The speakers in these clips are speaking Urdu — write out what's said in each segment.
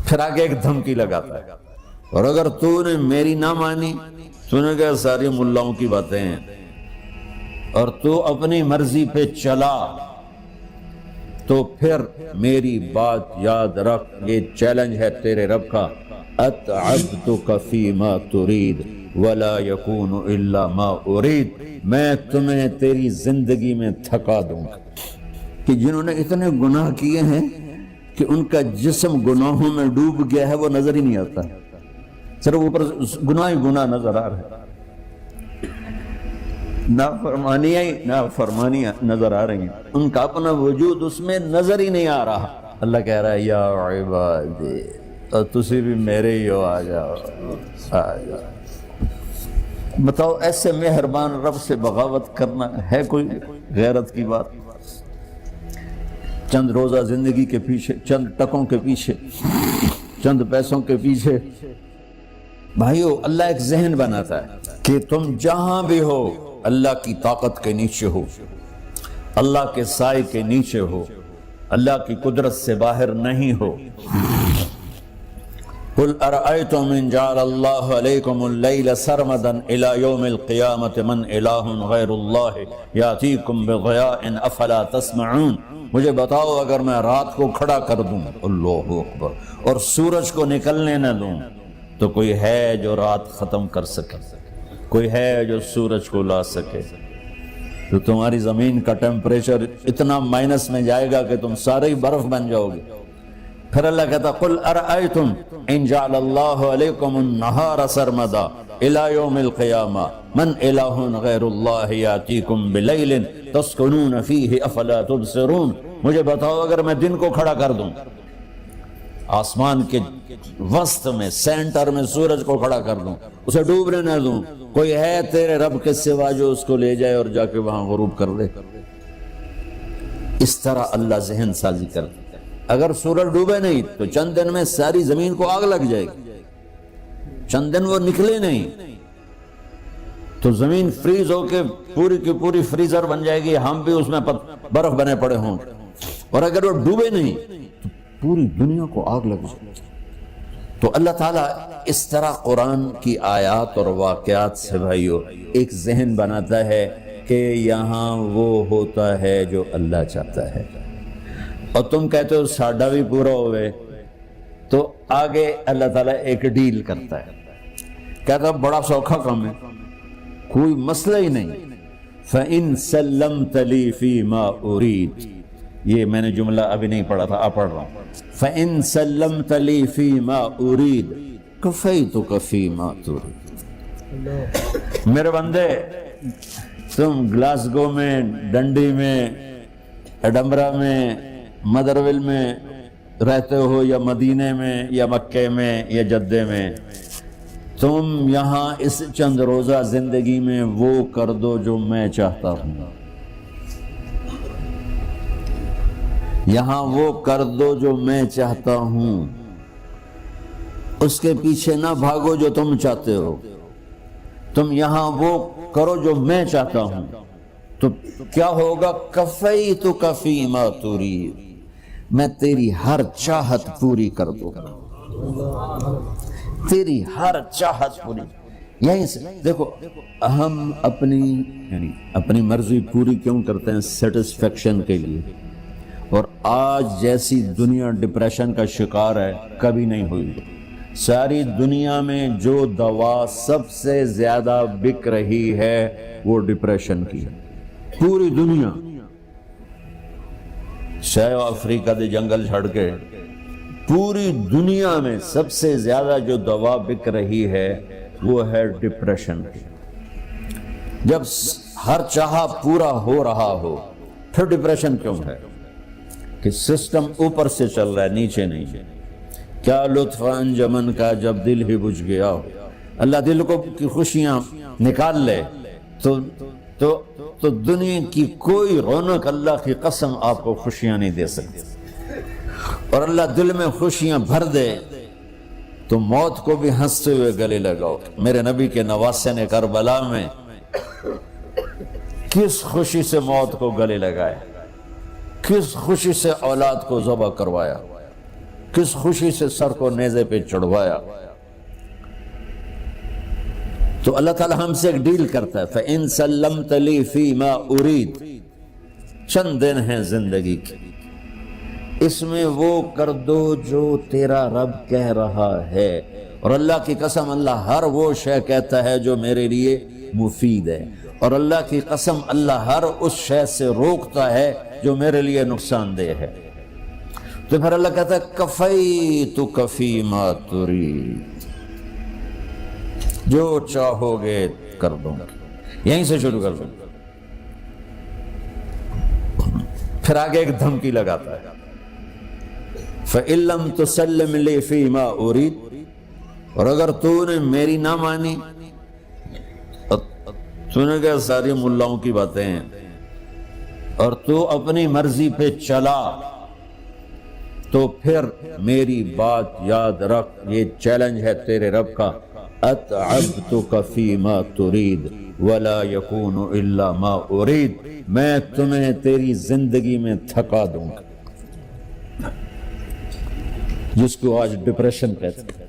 پھر آگے ایک دھمکی لگاتا ہے، اور اگر تو نے میری نہ مانی، تو نے کہا ساری ملاؤں کی باتیں ہیں، اور تو اپنی مرضی پہ چلا، تو پھر میری بات یاد رکھ، یہ چیلنج ہے تیرے رب کا، اتعبتک فیما ترید ولا یکون الا ما ارید، میں تمہیں تیری زندگی میں تھکا دوں گا۔ کہ جنہوں نے اتنے گناہ کیے ہیں کہ ان کا جسم گناہوں میں ڈوب گیا ہے، وہ نظر ہی نہیں آتا، صرف اوپر گناہ ہی گناہ نظر آ رہا ہے، نافرمانیاں نظر آ رہی ہیں، ان کا اپنا وجود اس میں نظر ہی نہیں آ رہا۔ اللہ کہہ رہا ہے یا عبادی، اور تسی بھی میرے ہی ہو، آ جاؤ آ جاؤ۔ بتاؤ ایسے مہربان رب سے بغاوت کرنا ہے کوئی غیرت کی بات؟ چند روزہ زندگی کے پیچھے، چند ٹکوں کے پیچھے، چند پیسوں کے پیچھے۔ بھائیو، اللہ ایک ذہن بناتا ہے کہ تم جہاں بھی ہو اللہ کی طاقت کے نیچے ہو، اللہ کے سائے کے نیچے ہو، اللہ کی قدرت سے باہر نہیں ہو۔ قل ارأيتم ان جعل الله عليكم الليل سرمدا الى يوم القيامة من اله غير الله ياتيكم بضياء افلا تسمعون۔ مجھے بتاؤ اگر میں رات کو کھڑا کر دوں، اللہ اکبر، اور سورج کو نکلنے نہ دوں، تو کوئی ہے جو رات ختم کر سکے، کوئی ہے جو سورج کو لا سکے؟ تو تمہاری زمین کا ٹیمپریچر اتنا مائنس میں جائے گا کہ تم سارے ہی برف بن جاؤ گے۔ پھر اللہ کہتا قل ارأیتم ان جعل اللہ علیکم النہار سرمدا الى یوم القیامہ من الہ غیر اللہ یاتیکم بلیل تسکنون فیہ افلا تبصرون۔ مجھے بتاؤ اگر میں دن کو کھڑا کر دوں، آسمان کے وسط میں سینٹر میں سورج کو کھڑا کر دوں، اسے ڈوبنے نہ دوں، کوئی ہے تیرے رب کے سوا جو اس کو لے جائے اور جا کے وہاں غروب کر دے؟ اس طرح اللہ ذہن سازی کرتا ہے۔ اگر سورج ڈوبے نہیں تو چند دن میں ساری زمین کو آگ لگ جائے گی، چند دن وہ نکلے نہیں تو زمین فریز ہو کے پوری کی پوری فریزر بن جائے گی، ہم بھی اس میں برف بنے پڑے ہوں۔ اور اگر وہ ڈوبے نہیں تو پوری دنیا کو آگ لگ جائے گی۔ تو اللہ تعالیٰ اس طرح قرآن کی آیات اور واقعات سے بھائیو ایک ذہن بناتا ہے کہ یہاں وہ ہوتا ہے جو اللہ چاہتا ہے، اور تم کہتے ہو ساڈا بھی پورا ہوئے، تو آگے اللہ تعالیٰ ایک ڈیل کرتا ہے، کہتا بڑا سوکھا کام ہے، کوئی مسئلہ ہی نہیں، فَإِن سَلَّمْتَ لِي فِي مَا أُرِيد، یہ میں نے جملہ ابھی نہیں پڑھا تھا، اب پڑھ رہا ہوں، فَإِن سَلَّمْتَ لِي فِي مَا أُرِيد كَفَيْتُكَ فِي مَا تُرِيد۔ میرے بندے، تم گلاسگو میں، ڈنڈی میں، ایڈمبرا میں، مدرول میں رہتے ہو، یا مدینے میں، یا مکے میں، یا جدے میں، تم یہاں اس چند روزہ زندگی میں وہ کر دو جو میں چاہتا ہوں، یہاں وہ کر دو جو میں چاہتا ہوں، اس کے پیچھے نہ بھاگو جو تم چاہتے ہو، تم یہاں وہ کرو جو میں چاہتا ہوں، تو کیا ہوگا؟ کفیتک فیما ترید، میں تیری ہر چاہت پوری کر دوں گا، تیری ہر چاہت پوری۔ یہیں سے دیکھو، ہم اپنی مرضی پوری کیوں کرتے ہیں؟ سیٹسفیکشن کے لیے۔ اور آج جیسی دنیا ڈپریشن کا شکار ہے کبھی نہیں ہوئی۔ ساری دنیا میں جو دوا سب سے زیادہ بک رہی ہے وہ ڈپریشن کی ہے، پوری دنیا، شاید افریقہ دے جنگل چھڑ کے پوری دنیا میں سب سے زیادہ جو دوا بک رہی ہے وہ ہے ڈپریشن کی۔ جب ہر چاہا پورا ہو رہا ہو پھر ڈپریشن کیوں ہے؟ کہ سسٹم اوپر سے چل رہا ہے، نیچے نہیں۔ کیا لطف انجمن کا جب دل ہی بجھ گیا ہو۔ اللہ دل کو کی خوشیاں نکال لے تو دنیا کی کوئی رونق اللہ کی قسم آپ کو خوشیاں نہیں دے سکتی، اور اللہ دل میں خوشیاں بھر دے تو موت کو بھی ہنستے ہوئے گلے لگاؤ۔ میرے نبی کے نواسے نے کربلا میں کس خوشی سے موت کو گلے لگایا، کس خوشی سے اولاد کو ذبح کروایا۔ کس خوشی سے سر کو نیزے پہ چڑھوایا. تو اللہ تعالیٰ ہم سے ایک ڈیل کرتا ہے فَإِن سَلَّمْتَ لِي فِي مَا أُرِيد. چند دن ہیں زندگی کے، اس میں وہ کر دو جو تیرا رب کہہ رہا ہے. اور اللہ کی قسم اللہ ہر وہ شے کہتا ہے جو میرے لیے مفید ہے، اور اللہ کی قسم اللہ ہر اس شے سے روکتا ہے جو میرے لیے نقصان دہ ہے. تو پھر اللہ کہتا ہے کفیتک فی ما ترید، جو چاہو گے کر دوں گا. یہیں سے شروع کر دوں. پھر آگے ایک دھمکی لگاتا ہے فَإِن لَّمْ تُسَلِّمْ لِي فِي مَا أُرِيد. اور اگر تو نے میری نہ مانی، تو نے کہا ساری ملاؤں کی باتیں ہیں، اور تو اپنی مرضی پہ چلا، تو پھر میری بات یاد رکھ. یہ چیلنج ہے تیرے رب کا. اتعبتک فی ما ترید ولا یکون الا ما ارید. میں تمہیں تیری زندگی میں تھکا دوں گا، جس کو آج ڈپریشن کہتے ہیں.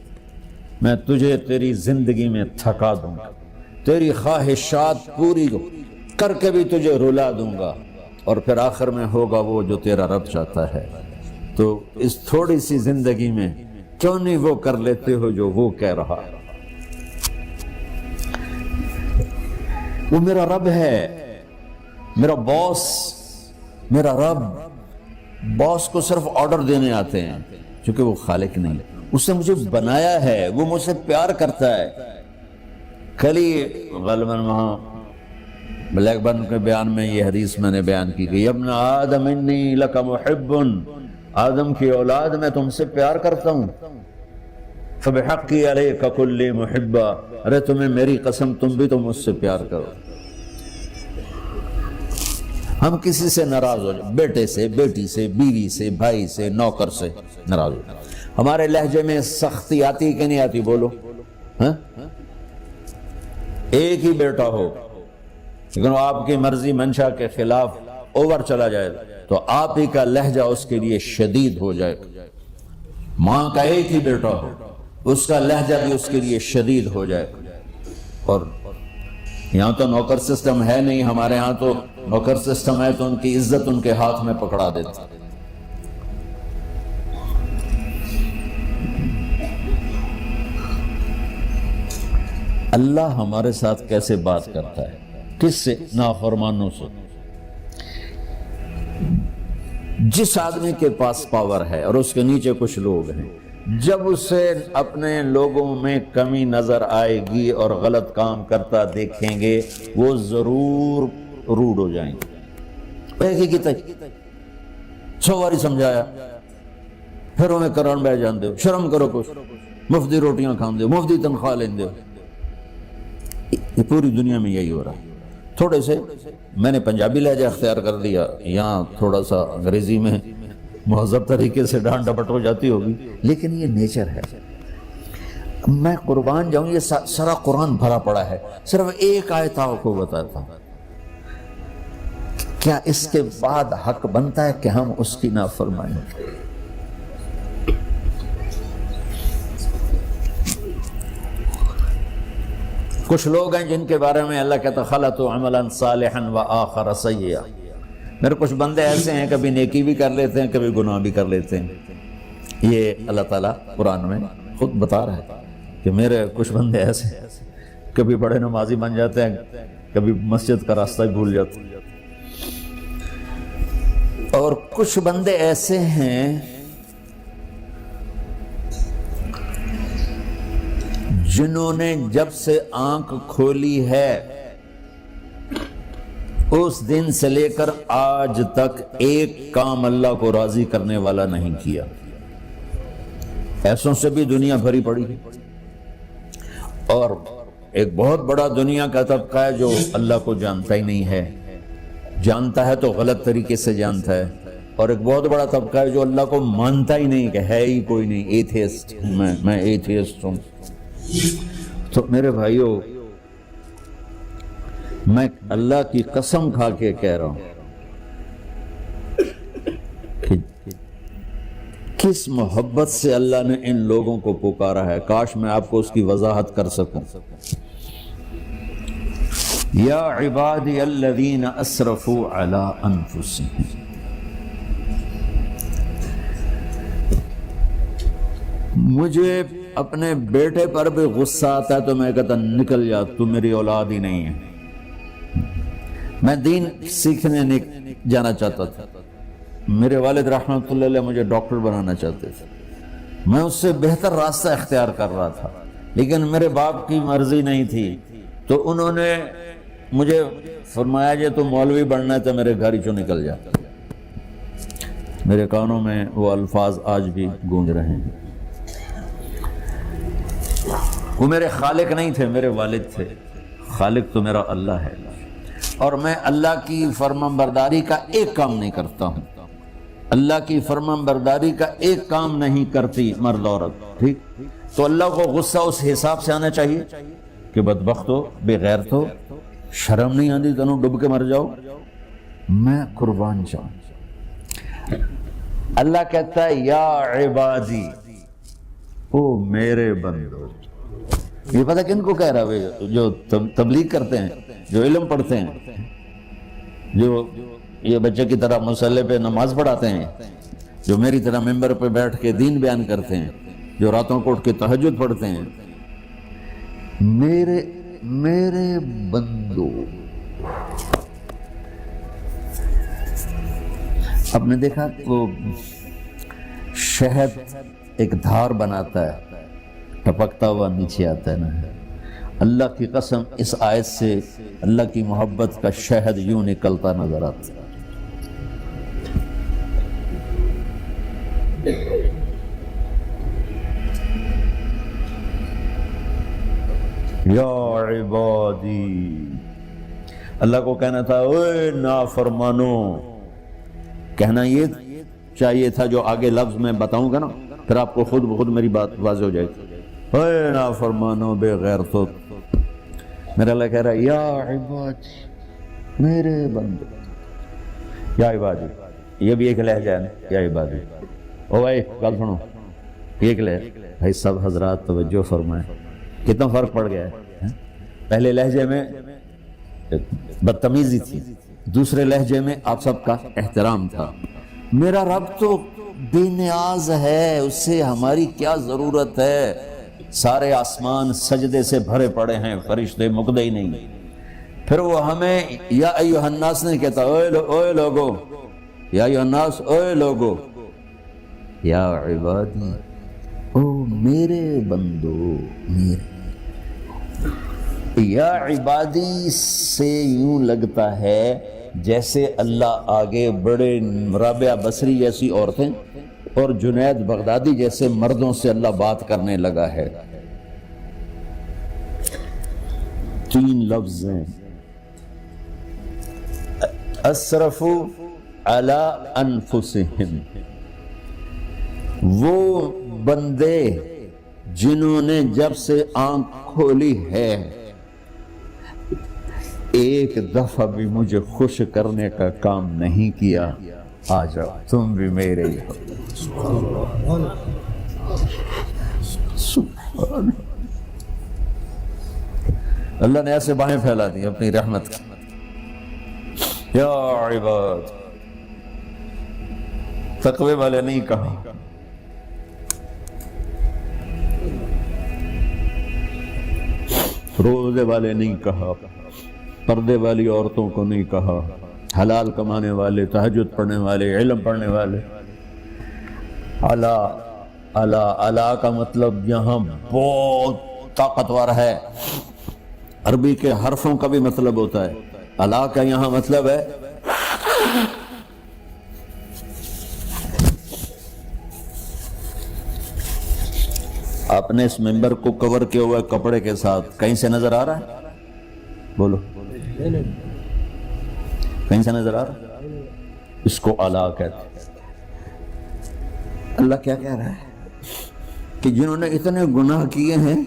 میں تجھے تیری زندگی میں تھکا دوں گا، تیری خواہشات پوری کر کے بھی تجھے رلا دوں گا، اور پھر آخر میں ہوگا وہ جو تیرا رب چاہتا ہے. تو اس تھوڑی سی زندگی میں کیوں نہیں وہ کر لیتے ہو جو وہ کہہ رہا ہے. وہ میرا رب ہے، میرا باس، میرا رب. باس کو صرف آرڈر دینے آتے ہیں، چونکہ وہ خالق نہیں. اس نے مجھے بنایا ہے، وہ مجھ سے پیار کرتا ہے. کلی غالباً وہاں بلیک برن کے بیان میں یہ حدیث میں نے بیان کی کہ ابن آدم انی لک محب، آدم کی اولاد میں تم سے پیار کرتا ہوں. فبحقی علیک کل محبا، ارے تمہیں میری قسم تم بھی تو مجھ سے پیار کرو. ہم کسی سے ناراض ہو جائیں، بیٹے سے، بیٹی سے، بیوی سے، بھائی سے، نوکر سے ناراض ہو جائیں. ہمارے لہجے میں سختی آتی کہ نہیں آتی؟ بولو. ہاں؟ ایک ہی بیٹا ہو لیکن وہ آپ کی مرضی منشا کے خلاف اوور چلا جائے تو آپ ہی کا لہجہ اس کے لیے شدید ہو جائے. ماں کا ایک ہی بیٹا ہو، اس کا لہجہ بھی اس کے لیے شدید ہو جائے. اور یہاں تو نوکر سسٹم ہے نہیں، ہمارے ہاں تو نوکر سسٹم ہے تو ان کی عزت ان کے ہاتھ میں پکڑا دیتا. اللہ ہمارے ساتھ کیسے بات کرتا ہے؟ کس سے؟ نافرمانوں سے. جس آدمی کے پاس پاور ہے اور اس کے نیچے کچھ لوگ ہیں، جب اسے اپنے لوگوں میں کمی نظر آئے گی اور غلط کام کرتا دیکھیں گے، وہ ضرور روڈ ہو جائیں گے. ایک ہی کی تک 100 باری سمجھایا، پھر انہیں کران بہ جان دو، شرم کرو، کچھ مفتی روٹیاں کھان دو، مفتی تنخواہ لین دو. یہ پوری دنیا میں یہی ہو رہا ہے. تھوڑے سے میں نے پنجابی لہجہ اختیار کر دیا، یہاں تھوڑا سا انگریزی میں مہذب طریقے سے ڈانٹ ڈپٹ ہو جاتی ہوگی، لیکن یہ نیچر ہے. میں قربان جاؤں، یہ سارا قرآن بھرا پڑا ہے. صرف ایک آیت آپ کو بتاتا ہوں، کیا اس کے بعد حق بنتا ہے کہ ہم اس کی نافرمانی کریں؟ کچھ لوگ ہیں جن کے بارے میں اللہ کہتا خلطوا عملا صالحا وآخر سیئا. میرے کچھ بندے ایسے ہیں کبھی نیکی بھی کر لیتے ہیں، کبھی گناہ بھی کر لیتے ہیں. یہ اللہ تعالیٰ قرآن میں خود بتا رہا ہے کہ میرے کچھ بندے ایسے ہیں، کبھی بڑے نمازی بن جاتے ہیں، کبھی مسجد کا راستہ بھی بھول جاتے ہیں. اور کچھ بندے ایسے ہیں جنہوں نے جب سے آنکھ کھولی ہے اس دن سے لے کر آج تک ایک کام اللہ کو راضی کرنے والا نہیں کیا. ایسوں سے بھی دنیا بھری پڑی ہے. اور ایک بہت بڑا دنیا کا طبقہ ہے جو اللہ کو جانتا ہی نہیں ہے، جانتا ہے تو غلط طریقے سے جانتا ہے. اور ایک بہت بڑا طبقہ ہے جو اللہ کو مانتا ہی نہیں، کہ ہے ہی کوئی نہیں، ایتھیسٹ ہوں میں ایتھیسٹ ہوں. تو میرے بھائیوں، میں اللہ کی قسم کھا کے کہہ رہا ہوں کہ کس محبت سے اللہ نے ان لوگوں کو پکارا ہے، کاش میں آپ کو اس کی وضاحت کر سکوں۔ یا عبادی الذین اسرفوا علی انفسہم، مجھے اپنے بیٹے پر بھی غصہ آتا ہے تو میں کہتا نکل جا، تو میری اولاد ہی نہیں ہے۔ میں دین سیکھنے جانا چاہتا تھا، میرے والد رحمۃ اللہ علیہ مجھے ڈاکٹر بنانا چاہتے تھے، میں اس سے بہتر راستہ اختیار کر رہا تھا، لیکن میرے باپ کی مرضی نہیں تھی، تو انہوں نے مجھے فرمایا جی تو مولوی بننا ہے تو میرے گھر ہی چوں نکل جا۔ میرے کانوں میں وہ الفاظ آج بھی گونج رہے ہیں۔ وہ میرے خالق نہیں تھے، میرے والد تھے، خالق تو میرا اللہ ہے، اور میں اللہ کی فرمان برداری کا ایک کام نہیں کرتا ہوں، اللہ کی فرمان برداری کا ایک کام نہیں کرتی مرد عورت، ٹھیک؟ تو اللہ کو غصہ اس حساب سے آنا چاہیے کہ بدبخت ہو، بے غیرت ہو، شرم نہیں آتی تنوں ڈب کے مر جاؤ۔ میں قربان جاؤں، اللہ کہتا ہے یا عبادی، او میرے بندو۔ یہ پتہ کن کو کہہ رہا ہے؟ جو تبلیغ کرتے ہیں، جو علم پڑھتے ہیں، جو یہ بچے کی طرح مصلی پہ نماز پڑھاتے ہیں، جو میری طرح ممبر پہ بیٹھ کے دین بیان کرتے ہیں، جو راتوں کو اٹھ کے تہجد پڑھتے ہیں۔ میرے بندو، آپ نے دیکھا وہ شہد ایک دھار بناتا ہے، ٹپکتا ہوا نیچے آتا ہے نا۔ اللہ کی قسم اس آیت سے اللہ کی محبت کا شہد یوں نکلتا نظر آتا ہے۔ یا عبادی، اللہ کو کہنا تھا اوے نافرمانو، کہنا یہ چاہیے تھا جو آگے لفظ میں بتاؤں گا نا، پھر آپ کو خود بخود میری بات واضح ہو جائے گی۔ اے نافرمانو، بے غیرتو، میرا اللہ کہہ رہا ہے یا عبادی، میرے بندے، یا عبادی، یہ بھی ایک لہجہ ہے نا، یا عبادی۔ او بھائی گل سنو، یہ ایک لہجہ، بھائی سب حضرات توجہ فرمائیں، کتنا فرق پڑ گیا ہے۔ پہلے لہجے میں بدتمیزی تھی، دوسرے لہجے میں آپ سب کا احترام تھا۔ میرا رب تو بے نیاز ہے، اس سے ہماری کیا ضرورت ہے، سارے آسمان سجدے سے بھرے پڑے ہیں، فرشتے مقدے ہی نہیں۔ پھر وہ ہمیں یا ایھا الناس نہیں کہتا، اوے لوگو، یا ایھا الناس، اوے لوگو، یا عبادی، او میرے بندو، میرے۔ یا عبادی سے یوں لگتا ہے جیسے اللہ آگے بڑے رابعہ بصری جیسی عورتیں اور جنید بغدادی جیسے مردوں سے اللہ بات کرنے لگا ہے۔ تین لفظ ہیں، اسرفوا علی انفسہم، وہ بندے جنہوں نے جب سے آنکھ کھولی ہے ایک دفعہ بھی مجھے خوش کرنے کا کام نہیں کیا، آ جاؤ تم بھی میرے ہی ہو۔ سبحان اللہ نے ایسے باہیں پھیلا دی اپنی رحمت کی۔ یا عباد، تقوی والے نہیں کہا، روزے والے نہیں کہا، پردے والی عورتوں کو نہیں کہا، حلال کمانے والے، تہجد پڑھنے والے، علم پڑھنے والے۔ اعلیٰ کا مطلب یہاں بہت طاقتور ہے، عربی کے حرفوں کا بھی مطلب ہوتا ہے، اعلیٰ کا یہاں مطلب ہے آپ نے اس ممبر کو کور کیا ہوا کپڑے کے ساتھ، کہیں سے نظر آ رہا ہے؟ بولو، کہیں سے نظر آ رہا ہے؟ اس کو اعلیٰ کہتے ہیں۔ اللہ کیا کہہ رہا ہے کہ جنہوں نے اتنے گناہ کیے ہیں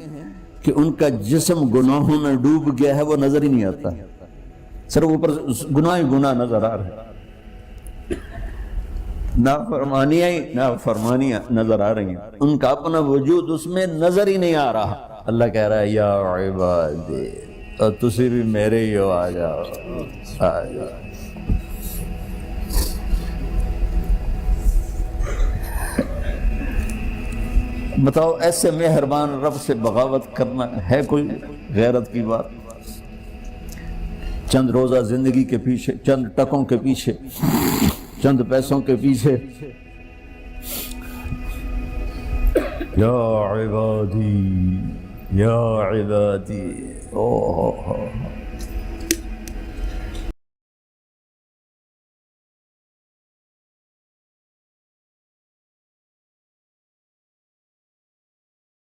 کہ ان کا جسم گناہوں میں ڈوب گیا ہے، وہ نظر ہی نہیں آتا، صرف اوپر گناہ ہی گناہ نظر آ رہا ہے۔ نافرمانیاں نظر آ رہی ہیں، ان کا اپنا وجود اس میں نظر ہی نہیں آ رہا۔ اللہ کہہ رہا ہے یا عبادی، اور تسی بھی میرے ہی ہو، آ جاؤ آ جاؤ۔ بتاؤ ایسے مہربان رب سے بغاوت کرنا ہے کوئی غیرت کی بات؟ چند روزہ زندگی کے پیچھے، چند ٹکوں کے پیچھے، چند پیسوں کے پیچھے، یا عبادی یا عبادی، اوہ